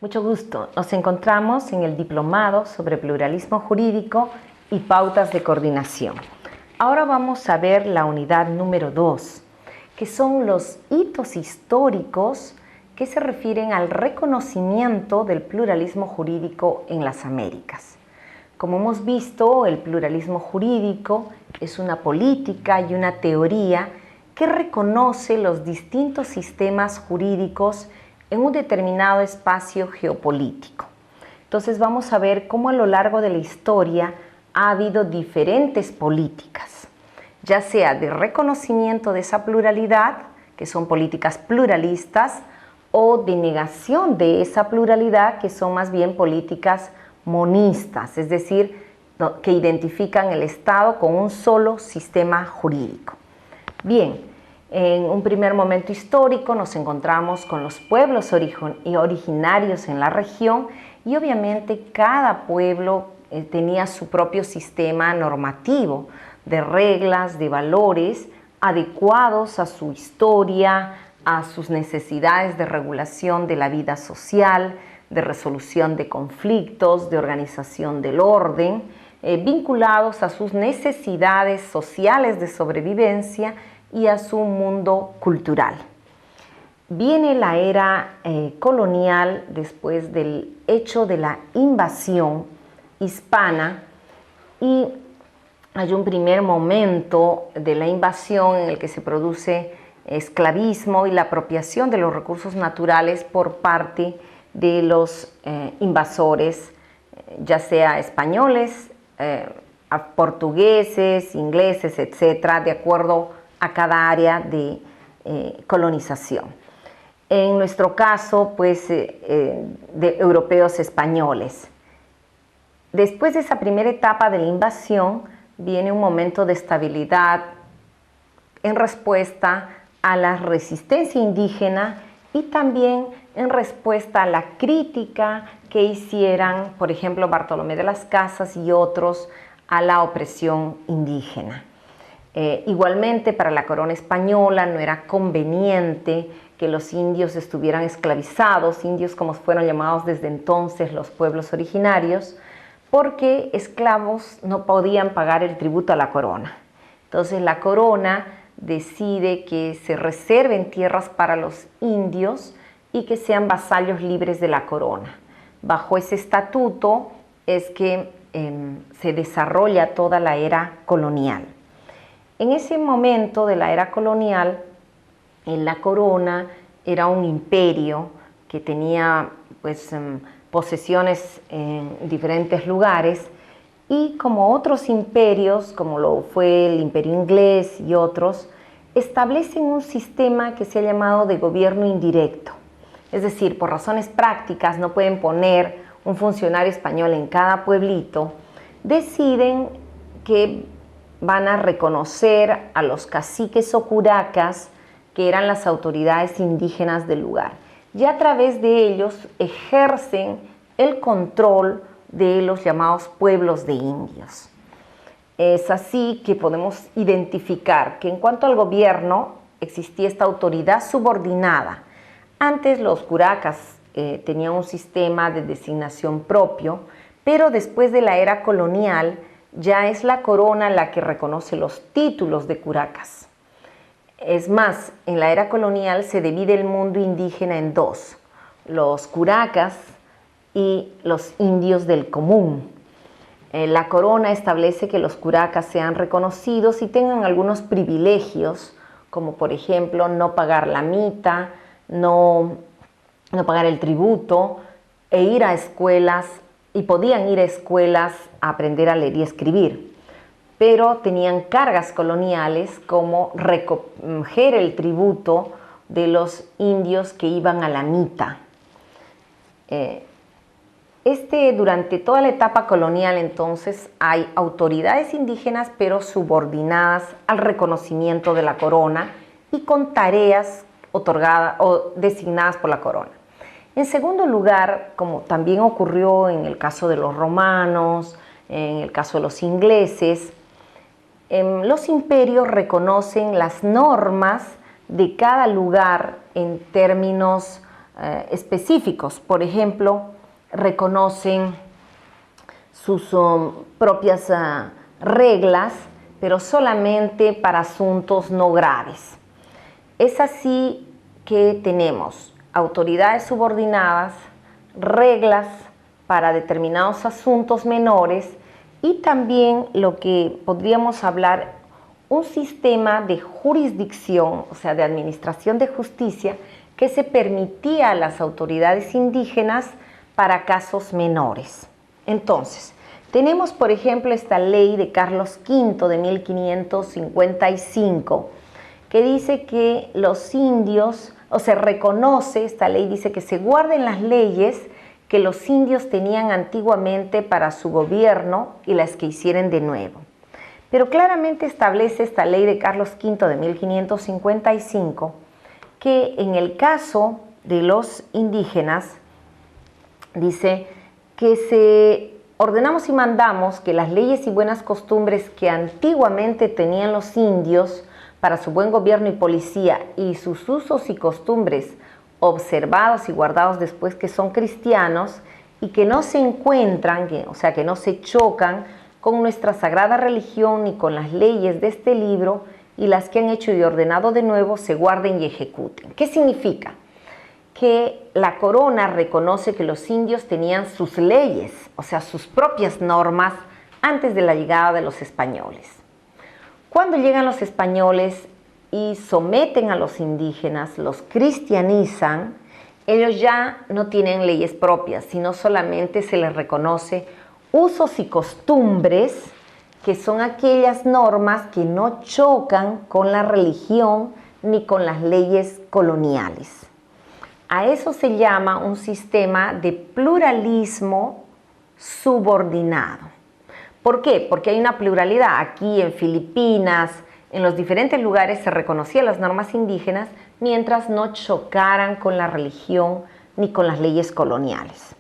Mucho gusto. Nos encontramos en el Diplomado sobre Pluralismo Jurídico y Pautas de Coordinación. Ahora vamos a ver la unidad número 2, que son los hitos históricos que se refieren al reconocimiento del pluralismo jurídico en las Américas. Como hemos visto, el pluralismo jurídico es una política y una teoría que reconoce los distintos sistemas jurídicos en un determinado espacio geopolítico. Entonces vamos a ver cómo a lo largo de la historia ha habido diferentes políticas, ya sea de reconocimiento de esa pluralidad, que son políticas pluralistas, o de negación de esa pluralidad, que son más bien políticas monistas, es decir, que identifican el Estado con un solo sistema jurídico. Bien, en un primer momento histórico nos encontramos con los pueblos originarios en la región y obviamente cada pueblo tenía su propio sistema normativo de reglas, de valores adecuados a su historia, a sus necesidades de regulación de la vida social, de resolución de conflictos, de organización del orden, vinculados a sus necesidades sociales de sobrevivencia y a su mundo cultural. Viene la era colonial después del hecho de la invasión hispana y hay un primer momento de la invasión en el que se produce esclavismo y la apropiación de los recursos naturales por parte de los invasores, ya sea españoles, portugueses, ingleses, etcétera, de acuerdo a cada área de colonización. En nuestro caso, pues, de europeos españoles. Después de esa primera etapa de la invasión, viene un momento de estabilidad en respuesta a la resistencia indígena y también en respuesta a la crítica que hicieran, por ejemplo, Bartolomé de las Casas y otros a la opresión indígena. Igualmente, para la corona española no era conveniente que los indios estuvieran esclavizados, indios como fueron llamados desde entonces los pueblos originarios, porque esclavos no podían pagar el tributo a la corona. Entonces la corona decide que se reserven tierras para los indios y que sean vasallos libres de la corona. Bajo ese estatuto es que se desarrolla toda la era colonial. En ese momento de la era colonial, la corona era un imperio que tenía pues, posesiones en diferentes lugares y como otros imperios, como lo fue el imperio inglés y otros, establecen un sistema que se ha llamado de gobierno indirecto. Es decir, por razones prácticas no pueden poner un funcionario español en cada pueblito, deciden que van a reconocer a los caciques o curacas, que eran las autoridades indígenas del lugar. Y a través de ellos ejercen el control de los llamados pueblos de indios. Es así que podemos identificar que en cuanto al gobierno existía esta autoridad subordinada. Antes los curacas tenían un sistema de designación propio, pero después de la era colonial ya es la corona la que reconoce los títulos de curacas. Es más, en la era colonial se divide el mundo indígena en dos, los curacas y los indios del común. La corona establece que los curacas sean reconocidos y tengan algunos privilegios, como por ejemplo no pagar la mita, no pagar el tributo e ir a escuelas, y podían ir a escuelas a aprender a leer y escribir, pero tenían cargas coloniales como recoger el tributo de los indios que iban a la mita. Durante toda la etapa colonial, entonces, hay autoridades indígenas, pero subordinadas al reconocimiento de la corona y con tareas otorgadas o designadas por la corona. En segundo lugar, como también ocurrió en el caso de los romanos, en el caso de los ingleses, los imperios reconocen las normas de cada lugar en términos específicos. Por ejemplo, reconocen sus propias reglas, pero solamente para asuntos no graves. Es así que tenemos autoridades subordinadas, reglas para determinados asuntos menores y también lo que podríamos hablar, un sistema de jurisdicción, o sea, de administración de justicia, que se permitía a las autoridades indígenas para casos menores. Entonces, tenemos, por ejemplo, esta ley de Carlos V de 1555, que dice que los indios, o se reconoce, esta ley dice que se guarden las leyes que los indios tenían antiguamente para su gobierno y las que hicieren de nuevo. Pero claramente establece esta ley de Carlos V de 1555 que en el caso de los indígenas, dice que ordenamos y mandamos que las leyes y buenas costumbres que antiguamente tenían los indios para su buen gobierno y policía y sus usos y costumbres observados y guardados después que son cristianos y que no se encuentran, o sea, que no se chocan con nuestra sagrada religión ni con las leyes de este libro y las que han hecho y ordenado de nuevo se guarden y ejecuten. ¿Qué significa? Que la corona reconoce que los indios tenían sus leyes, o sea, sus propias normas antes de la llegada de los españoles. Cuando llegan los españoles y someten a los indígenas, los cristianizan, ellos ya no tienen leyes propias, sino solamente se les reconoce usos y costumbres, que son aquellas normas que no chocan con la religión ni con las leyes coloniales. A eso se llama un sistema de pluralismo subordinado. ¿Por qué? Porque hay una pluralidad. Aquí en Filipinas, en los diferentes lugares se reconocían las normas indígenas mientras no chocaran con la religión ni con las leyes coloniales.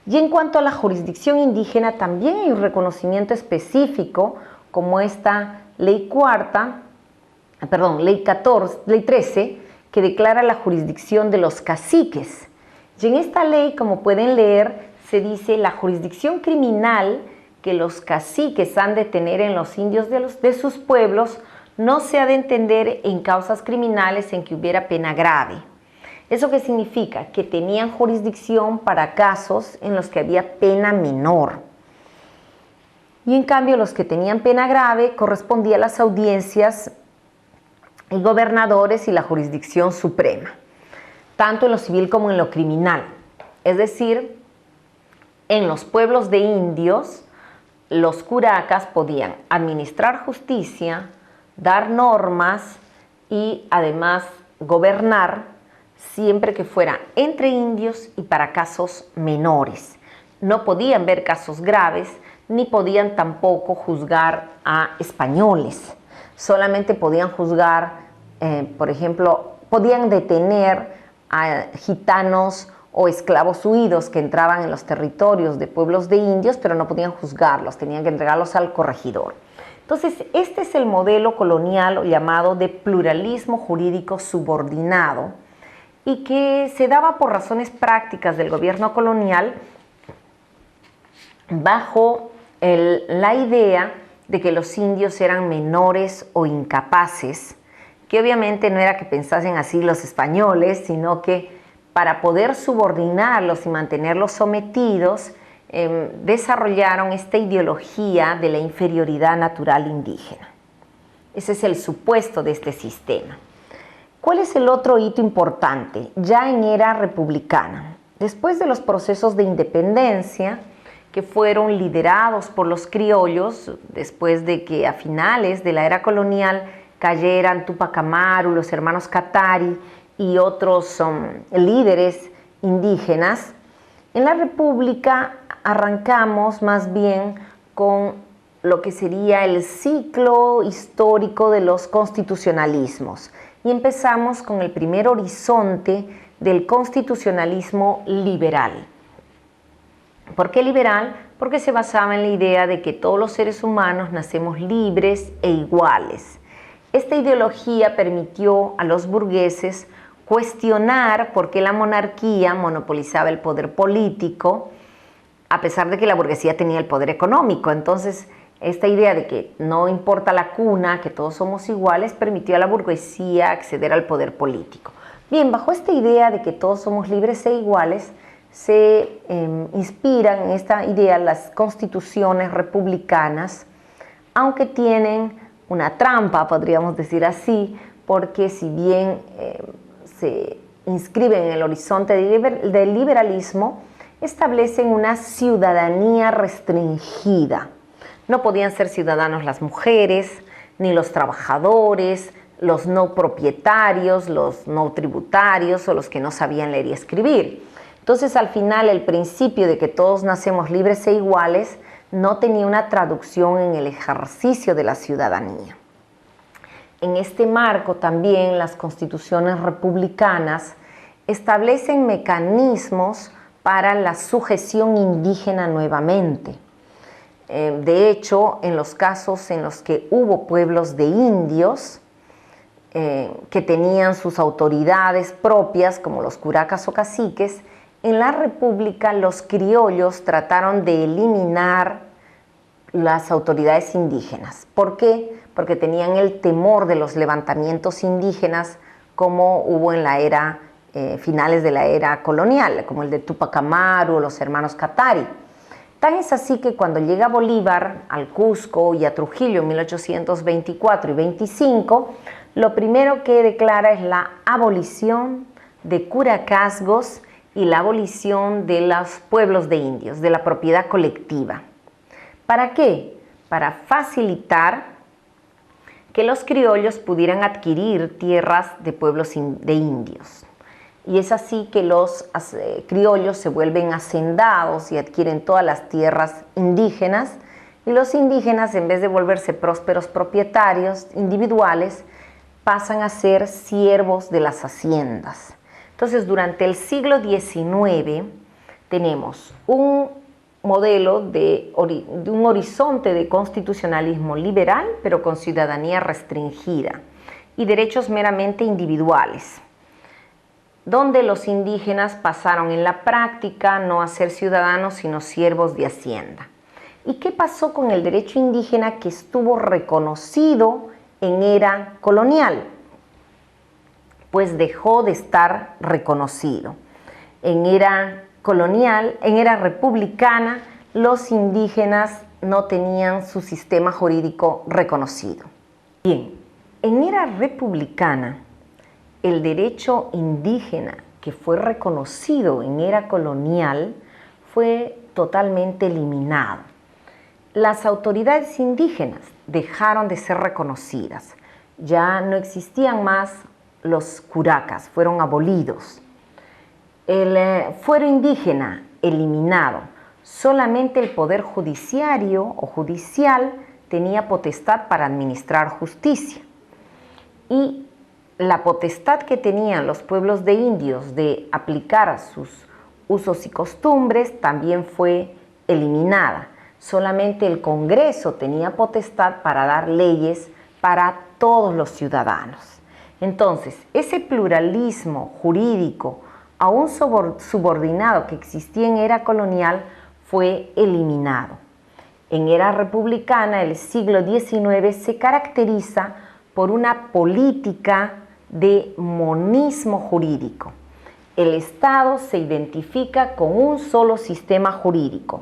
Y en cuanto a la jurisdicción indígena, también hay un reconocimiento específico, como esta ley 13, que declara la jurisdicción de los caciques. Y en esta ley, como pueden leer, se dice la jurisdicción criminal que los caciques han de tener en los indios de sus pueblos no se ha de entender en causas criminales en que hubiera pena grave. ¿Eso qué significa? Que tenían jurisdicción para casos en los que había pena menor. Y en cambio los que tenían pena grave correspondía a las audiencias y gobernadores y la jurisdicción suprema, tanto en lo civil como en lo criminal. Es decir, en los pueblos de indios, los curacas podían administrar justicia, dar normas y además gobernar siempre que fuera entre indios y para casos menores. No podían ver casos graves ni podían tampoco juzgar a españoles. Solamente podían juzgar, por ejemplo, podían detener a gitanos o esclavos huidos que entraban en los territorios de pueblos de indios, pero no podían juzgarlos, tenían que entregarlos al corregidor. Entonces, este es el modelo colonial llamado de pluralismo jurídico subordinado y que se daba por razones prácticas del gobierno colonial bajo la idea de que los indios eran menores o incapaces, que obviamente no era que pensasen así los españoles, sino que para poder subordinarlos y mantenerlos sometidos, desarrollaron esta ideología de la inferioridad natural indígena. Ese es el supuesto de este sistema. ¿Cuál es el otro hito importante? Ya en era republicana, después de los procesos de independencia que fueron liderados por los criollos, después de que a finales de la era colonial cayeran Túpac Amaru, los hermanos Katari y otros líderes indígenas, en la República arrancamos más bien con lo que sería el ciclo histórico de los constitucionalismos y empezamos con el primer horizonte del constitucionalismo liberal. ¿Por qué liberal? Porque se basaba en la idea de que todos los seres humanos nacemos libres e iguales. Esta ideología permitió a los burgueses cuestionar por qué la monarquía monopolizaba el poder político, a pesar de que la burguesía tenía el poder económico. Entonces, esta idea de que no importa la cuna, que todos somos iguales, permitió a la burguesía acceder al poder político. Bien, bajo esta idea de que todos somos libres e iguales, se inspiran en esta idea las constituciones republicanas, aunque tienen una trampa, podríamos decir así, porque si bien se inscriben en el horizonte del liberalismo, establecen una ciudadanía restringida. No podían ser ciudadanos las mujeres, ni los trabajadores, los no propietarios, los no tributarios o los que no sabían leer y escribir. Entonces, al final, el principio de que todos nacemos libres e iguales no tenía una traducción en el ejercicio de la ciudadanía. En este marco también las constituciones republicanas establecen mecanismos para la sujeción indígena nuevamente. De hecho, en los casos en los que hubo pueblos de indios que tenían sus autoridades propias, como los curacas o caciques, en la República los criollos trataron de eliminar las autoridades indígenas. ¿Por qué? Porque tenían el temor de los levantamientos indígenas como hubo en la era, finales de la era colonial, como el de Tupac Amaru o los hermanos Katari. Tan es así que cuando llega Bolívar al Cusco y a Trujillo en 1824 y 25, lo primero que declara es la abolición de curacazgos y la abolición de los pueblos de indios, de la propiedad colectiva. ¿Para qué? Para facilitar que los criollos pudieran adquirir tierras de pueblos de indios. Y es así que los criollos se vuelven hacendados y adquieren todas las tierras indígenas, y los indígenas, en vez de volverse prósperos propietarios individuales, pasan a ser siervos de las haciendas. Entonces, durante el siglo XIX tenemos un modelo de un horizonte de constitucionalismo liberal, pero con ciudadanía restringida y derechos meramente individuales, donde los indígenas pasaron en la práctica no a ser ciudadanos, sino siervos de hacienda. ¿Y qué pasó con el derecho indígena que estuvo reconocido en era colonial? Pues dejó de estar reconocido. En era colonial, en era republicana, los indígenas no tenían su sistema jurídico reconocido. Bien, en era republicana, el derecho indígena que fue reconocido en era colonial fue totalmente eliminado. Las autoridades indígenas dejaron de ser reconocidas. Ya no existían más los curacas, fueron abolidos. El fuero indígena eliminado. Solamente el poder judiciario o judicial tenía potestad para administrar justicia. Y la potestad que tenían los pueblos de indios de aplicar sus usos y costumbres también fue eliminada. Solamente el Congreso tenía potestad para dar leyes para todos los ciudadanos. Entonces, ese pluralismo jurídico, aún subordinado que existía en era colonial, fue eliminado. En era republicana, el siglo XIX se caracteriza por una política de monismo jurídico. El Estado se identifica con un solo sistema jurídico,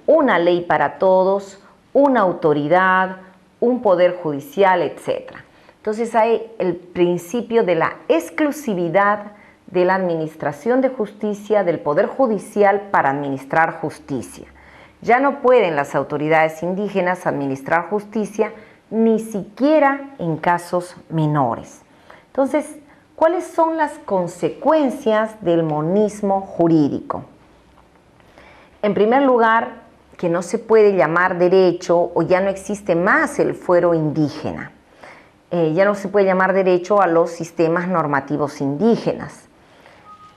una ley para todos, una autoridad, un poder judicial, etc. Entonces hay el principio de la exclusividad de la administración de justicia, del poder judicial para administrar justicia. Ya no pueden las autoridades indígenas administrar justicia ni siquiera en casos menores. Entonces, ¿cuáles son las consecuencias del monismo jurídico? En primer lugar, que no se puede llamar derecho o ya no existe más el fuero indígena. Ya no se puede llamar derecho a los sistemas normativos indígenas.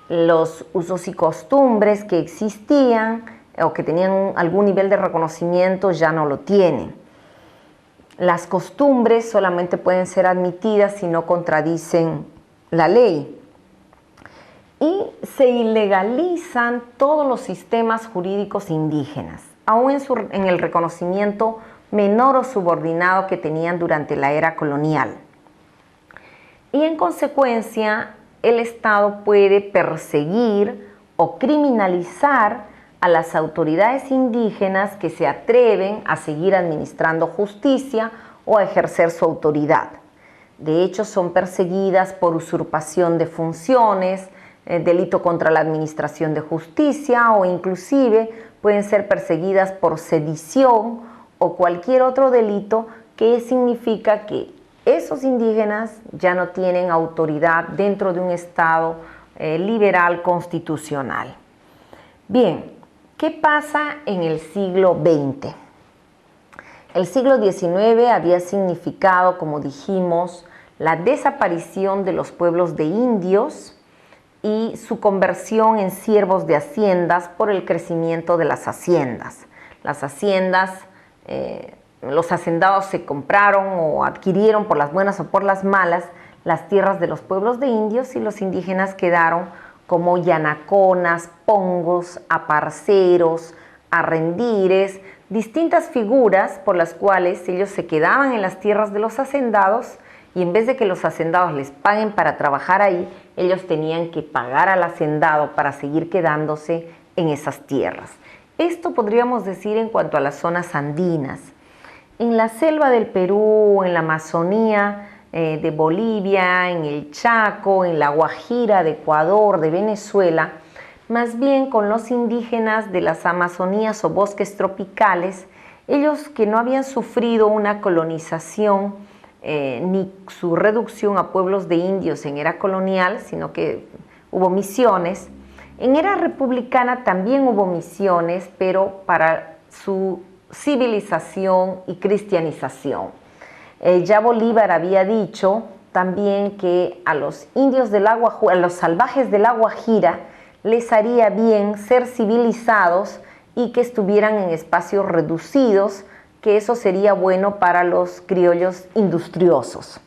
Los usos y costumbres que existían o que tenían algún nivel de reconocimiento ya no lo tienen. Las costumbres solamente pueden ser admitidas si no contradicen la ley. se ilegalizan todos los sistemas jurídicos indígenas, aún en el reconocimiento menor o subordinado que tenían durante la era colonial. Y en consecuencia, el Estado puede perseguir o criminalizar a las autoridades indígenas que se atreven a seguir administrando justicia o a ejercer su autoridad. De hecho, son perseguidas por usurpación de funciones, delito contra la administración de justicia, o inclusive pueden ser perseguidas por sedición o cualquier otro delito que significa que esos indígenas ya no tienen autoridad dentro de un Estado liberal constitucional. Bien, ¿qué pasa en el siglo XX? El siglo XIX había significado, como dijimos, la desaparición de los pueblos de indios y su conversión en siervos de haciendas por el crecimiento de las haciendas. Las haciendas, los hacendados se compraron o adquirieron por las buenas o por las malas las tierras de los pueblos de indios, y los indígenas quedaron como yanaconas, pongos, aparceros, arrendires, distintas figuras por las cuales ellos se quedaban en las tierras de los hacendados, y en vez de que los hacendados les paguen para trabajar ahí, ellos tenían que pagar al hacendado para seguir quedándose en esas tierras. Esto podríamos decir en cuanto a las zonas andinas. En la selva del Perú, en la Amazonía de Bolivia, en el Chaco, en la Guajira de Ecuador, de Venezuela, más bien con los indígenas de las Amazonías o bosques tropicales, ellos que no habían sufrido una colonización ni su reducción a pueblos de indios en era colonial, sino que hubo misiones. En era republicana también hubo misiones, pero para su civilización y cristianización. Ya Bolívar había dicho también que a los indios del agua, a los salvajes de la Guajira, les haría bien ser civilizados y que estuvieran en espacios reducidos, que eso sería bueno para los criollos industriosos.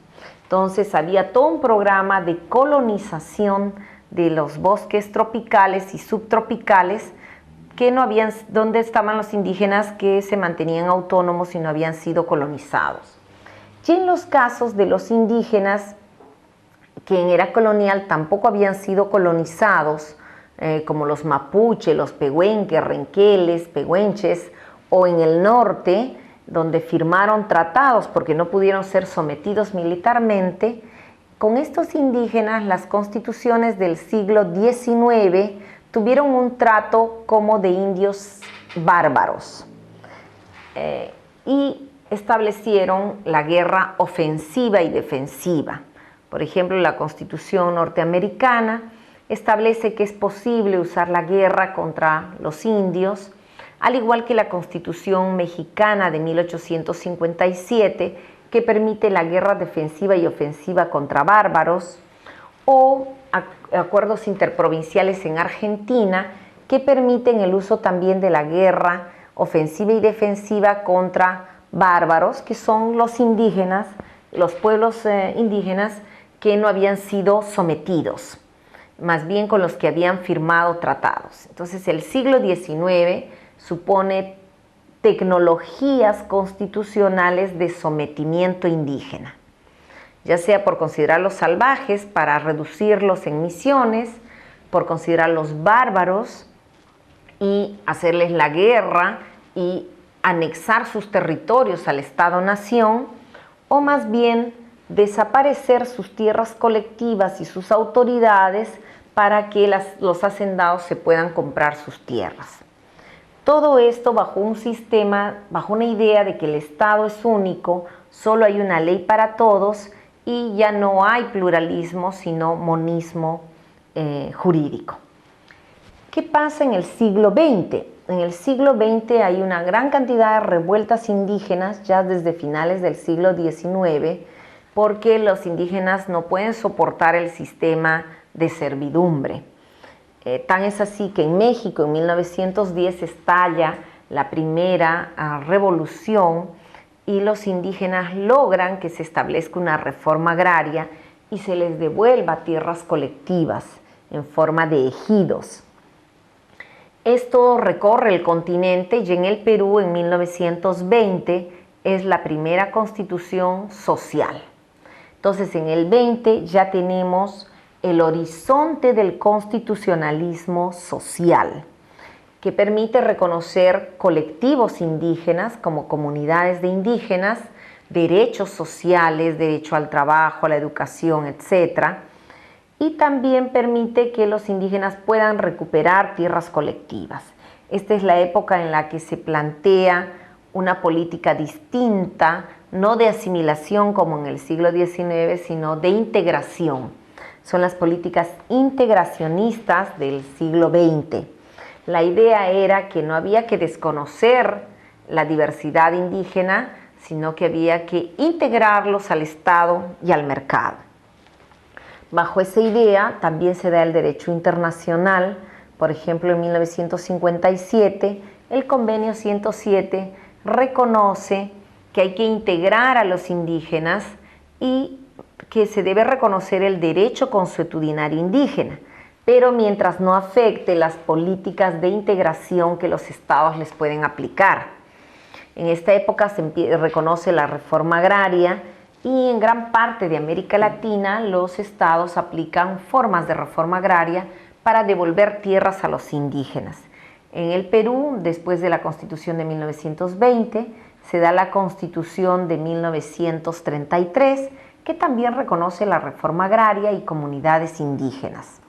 Entonces había todo un programa de colonización de los bosques tropicales y subtropicales que no habían, donde estaban los indígenas que se mantenían autónomos y no habían sido colonizados. Y en los casos de los indígenas que en era colonial tampoco habían sido colonizados, como los mapuche, los pehuenques, renqueles, pehuenches, o en el norte, donde firmaron tratados porque no pudieron ser sometidos militarmente, con estos indígenas las constituciones del siglo XIX tuvieron un trato como de indios bárbaros y establecieron la guerra ofensiva y defensiva. Por ejemplo, la Constitución norteamericana establece que es posible usar la guerra contra los indios, al igual que la Constitución mexicana de 1857, que permite la guerra defensiva y ofensiva contra bárbaros, o acuerdos interprovinciales en Argentina, que permiten el uso también de la guerra ofensiva y defensiva contra bárbaros, que son los indígenas, los pueblos indígenas que no habían sido sometidos, más bien con los que habían firmado tratados. Entonces el siglo XIX supone tecnologías constitucionales de sometimiento indígena, ya sea por considerarlos salvajes para reducirlos en misiones, por considerarlos bárbaros y hacerles la guerra y anexar sus territorios al Estado-nación, o más bien desaparecer sus tierras colectivas y sus autoridades para que los hacendados se puedan comprar sus tierras. Todo esto bajo un sistema, bajo una idea de que el Estado es único, solo hay una ley para todos y ya no hay pluralismo, sino monismo jurídico. ¿Qué pasa en el siglo XX? En el siglo XX hay una gran cantidad de revueltas indígenas ya desde finales del siglo XIX, porque los indígenas no pueden soportar el sistema de servidumbre. Tan es así que en México en 1910 estalla la primera revolución y los indígenas logran que se establezca una reforma agraria y se les devuelva tierras colectivas. en forma de ejidos. Esto recorre el continente y en el Perú en 1920 es la primera constitución social. Entonces en el 20 ya tenemos el horizonte del constitucionalismo social, que permite reconocer colectivos indígenas como comunidades de indígenas, derechos sociales, derecho al trabajo, a la educación, etc. Y también permite que los indígenas puedan recuperar tierras colectivas. Esta es la época en la que se plantea una política distinta, no de asimilación como en el siglo XIX, sino de integración. Son las políticas integracionistas del siglo XX. La idea era que no había que desconocer la diversidad indígena, sino que había que integrarlos al Estado y al mercado. Bajo esa idea también se da el derecho internacional. Por ejemplo, en 1957, el Convenio 107 reconoce que hay que integrar a los indígenas y que se debe reconocer el derecho consuetudinario indígena, pero mientras no afecte las políticas de integración que los estados les pueden aplicar. En esta época se reconoce la reforma agraria y en gran parte de América Latina los estados aplican formas de reforma agraria para devolver tierras a los indígenas. En el Perú, después de la Constitución de 1920, se da la Constitución de 1933, que también reconoce la reforma agraria y comunidades indígenas.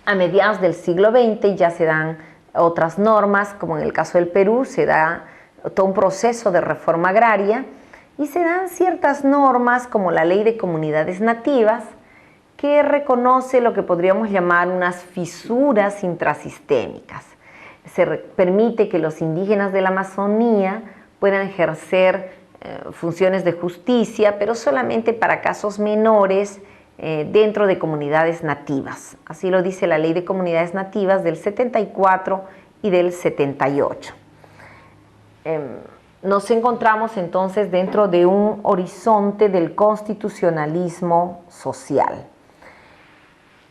A mediados del siglo XX ya se dan otras normas, como en el caso del Perú, se da todo un proceso de reforma agraria y se dan ciertas normas como la Ley de Comunidades Nativas, que reconoce lo que podríamos llamar unas fisuras intrasistémicas. Se permite que los indígenas de la Amazonía puedan ejercer funciones de justicia, pero solamente para casos menores dentro de comunidades nativas. Así lo dice la Ley de Comunidades Nativas del 74 y del 78. Nos encontramos entonces dentro de un horizonte del constitucionalismo social.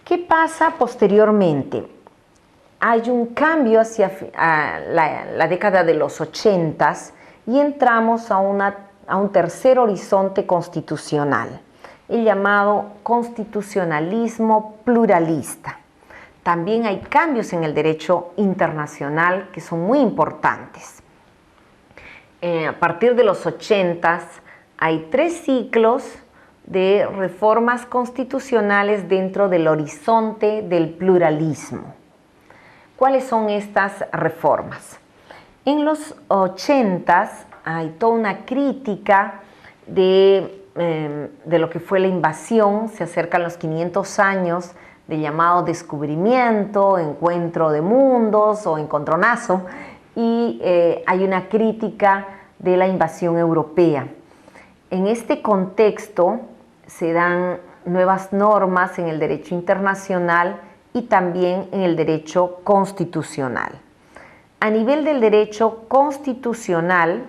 ¿Qué pasa posteriormente? Hay un cambio hacia la década de los 80s y entramos a un tercer horizonte constitucional, el llamado constitucionalismo pluralista. También hay cambios en el derecho internacional que son muy importantes. A partir de los 80s hay 3 ciclos de reformas constitucionales dentro del horizonte del pluralismo. ¿Cuáles son estas reformas? En los 80s hay toda una crítica de lo que fue la invasión. Se acercan los 500 años del llamado descubrimiento, encuentro de mundos o encontronazo, y hay una crítica de la invasión europea. En este contexto se dan nuevas normas en el derecho internacional y también en el derecho constitucional. A nivel del derecho constitucional,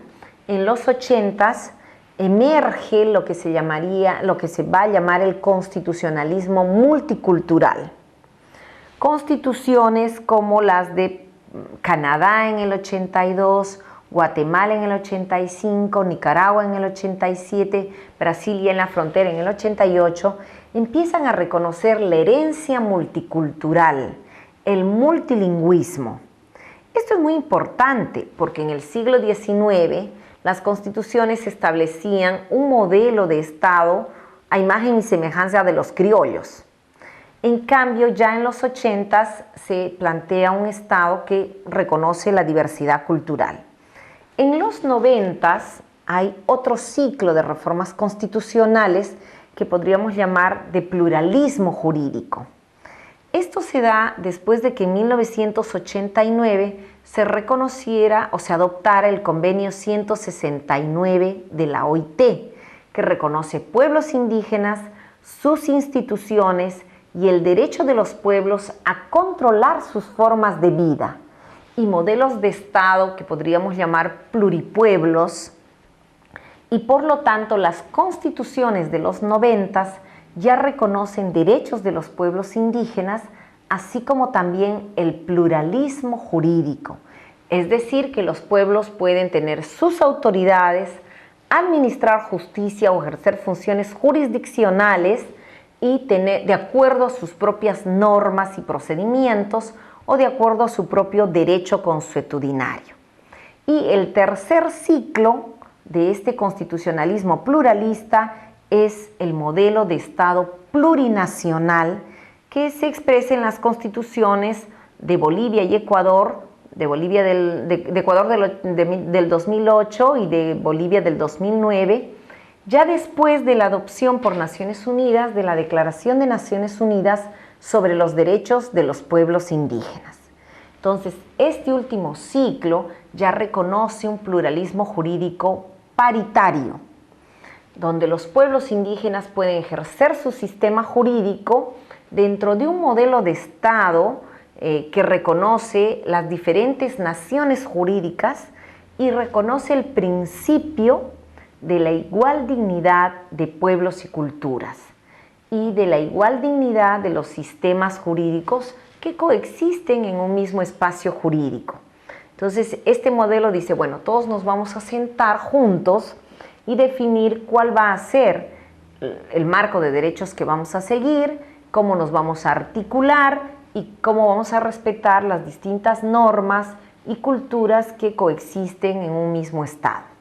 en los 80s emerge lo que se va a llamar el constitucionalismo multicultural. Constituciones como las de Canadá en el 82, Guatemala en el 85, Nicaragua en el 87, Brasil y en la frontera en el 88, empiezan a reconocer la herencia multicultural, el multilingüismo. Esto es muy importante porque en el siglo XIX las constituciones establecían un modelo de Estado a imagen y semejanza de los criollos. En cambio, ya en los 80s se plantea un Estado que reconoce la diversidad cultural. En los 90s hay otro ciclo de reformas constitucionales que podríamos llamar de pluralismo jurídico. Esto se da después de que en 1989 se reconociera o se adoptara el Convenio 169 de la OIT, que reconoce pueblos indígenas, sus instituciones y el derecho de los pueblos a controlar sus formas de vida, y modelos de Estado que podríamos llamar pluripueblos, y por lo tanto las constituciones de los 90s ya reconocen derechos de los pueblos indígenas, así como también el pluralismo jurídico. Es decir, que los pueblos pueden tener sus autoridades, administrar justicia o ejercer funciones jurisdiccionales y tener, de acuerdo a sus propias normas y procedimientos o de acuerdo a su propio derecho consuetudinario. Y el tercer ciclo de este constitucionalismo pluralista es el modelo de Estado plurinacional que se expresa en las constituciones de Bolivia y Ecuador, de Bolivia de Ecuador del 2008 y de Bolivia del 2009, ya después de la adopción por Naciones Unidas de la Declaración de Naciones Unidas sobre los Derechos de los Pueblos Indígenas. Entonces, este último ciclo ya reconoce un pluralismo jurídico paritario, donde los pueblos indígenas pueden ejercer su sistema jurídico dentro de un modelo de Estado que reconoce las diferentes naciones jurídicas y reconoce el principio de la igual dignidad de pueblos y culturas y de la igual dignidad de los sistemas jurídicos que coexisten en un mismo espacio jurídico. Entonces, este modelo dice, bueno, todos nos vamos a sentar juntos y definir cuál va a ser el marco de derechos que vamos a seguir, cómo nos vamos a articular y cómo vamos a respetar las distintas normas y culturas que coexisten en un mismo Estado.